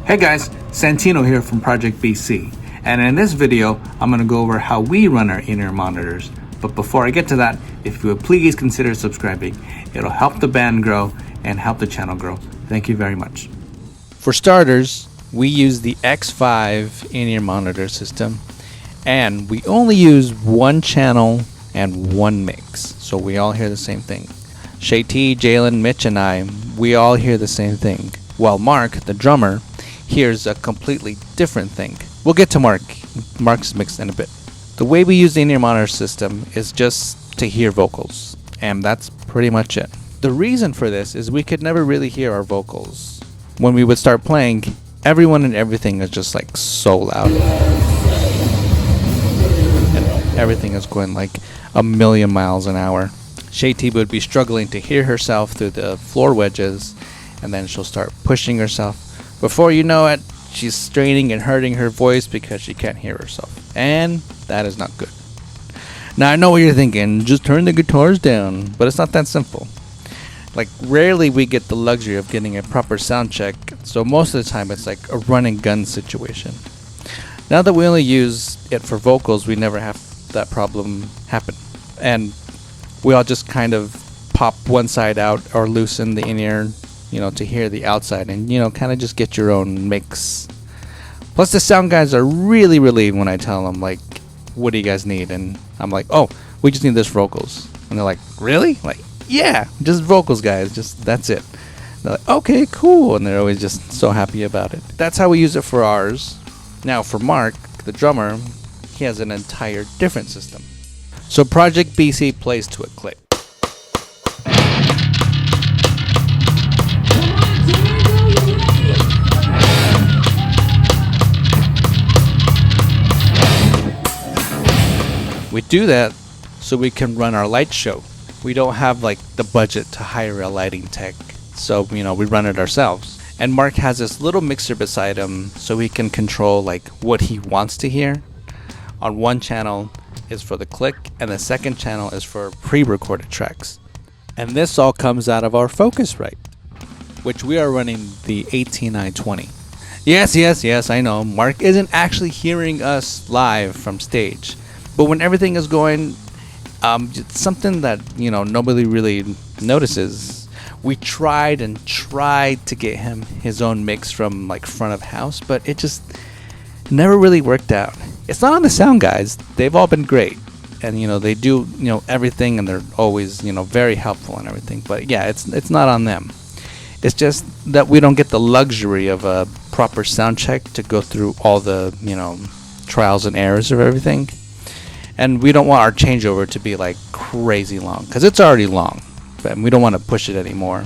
Hey guys, Santino here from Project BC, and in this video I'm going to go over how we run our in-ear monitors. But before I get to that, if you would please consider subscribing. It'll help the band grow and help the channel grow. Thank you very much. For starters, we use the X5 in-ear monitor system, and we only use one channel and one mix, so we all hear the same thing. Shay T, Jalen, Mitch, and I, we all hear the same thing, while Mark, the drummer, hears a completely different thing. We'll get to Mark's mix in a bit. The way we use the in-ear monitor system is just to hear vocals, and that's pretty much it. The reason for this is we could never really hear our vocals. When we would start playing, everyone and everything is just like so loud. And everything is going like a million miles an hour. Shay T would be struggling to hear herself through the floor wedges, and then she'll start pushing herself. Before you know it, she's straining and hurting her voice because she can't hear herself. And that is not good. Now I know what you're thinking, just turn the guitars down, but it's not that simple. Like, rarely we get the luxury of getting a proper sound check, so most of the time it's like a run and gun situation. Now that we only use it for vocals, we never have that problem happen. And we all just kind of pop one side out or loosen the in-ear, to hear the outside and, kind of just get your own mix. Plus the sound guys are really relieved when I tell them, like, what do you guys need? And I'm like, oh, we just need this vocals. And they're like, really? Like, yeah, just vocals, guys. Just, that's it. They're like, okay, cool. And they're always just so happy about it. That's how we use it for ours. Now for Mark, the drummer, he has an entire different system. So Project BC plays to a click. We do that so we can run our light show. We don't have like the budget to hire a lighting tech, so we run it ourselves. And Mark has this little mixer beside him so he can control like what he wants to hear. On one channel is for the click, and the second channel is for pre-recorded tracks. And this all comes out of our Focusrite, which we are running the 18920. Yes, I know, Mark isn't actually hearing us live from stage. But when everything is going, it's something that, nobody really notices. We tried to get him his own mix from like front of house, but it just never really worked out. It's not on the sound guys. They've all been great. And, they do, everything, and they're always, very helpful and everything. But yeah, it's not on them. It's just that we don't get the luxury of a proper sound check to go through all the, trials and errors of everything. And we don't want our changeover to be like crazy long, because it's already long, but we don't want to push it anymore.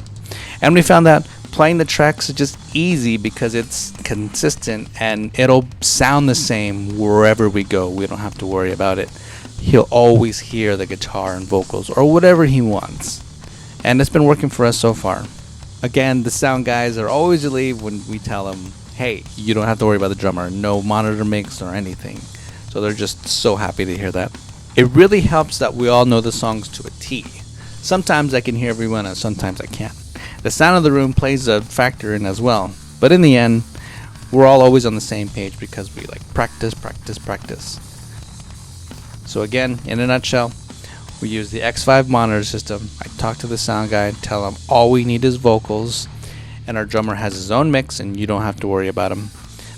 And we found that playing the tracks is just easy because it's consistent and it'll sound the same wherever we go. We don't have to worry about it. He'll always hear the guitar and vocals or whatever he wants. And it's been working for us so far. Again, the sound guys are always relieved when we tell them, hey, you don't have to worry about the drummer, no monitor mix or anything. So they're just so happy to hear that. It really helps that we all know the songs to a T. Sometimes I can hear everyone and sometimes I can't. The sound of the room plays a factor in as well. But in the end, we're all always on the same page because we like practice. So again, in a nutshell, we use the X5 monitor system. I talk to the sound guy, tell him all we need is vocals, and our drummer has his own mix and you don't have to worry about him.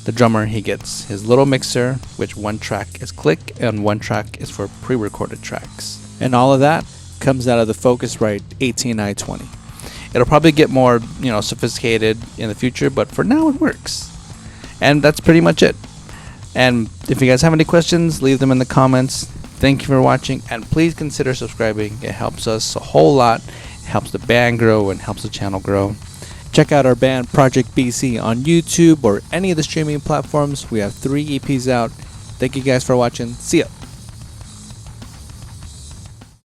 The drummer, he gets his little mixer, which one track is click and one track is for pre-recorded tracks. And all of that comes out of the Focusrite 18920. It'll probably get more, sophisticated in the future, but for now it works. And that's pretty much it. And if you guys have any questions, leave them in the comments. Thank you for watching, and please consider subscribing. It helps us a whole lot. It helps the band grow and helps the channel grow. Check out our band Project BC on YouTube or any of the streaming platforms. We have 3 EPs out. Thank you guys for watching. See ya.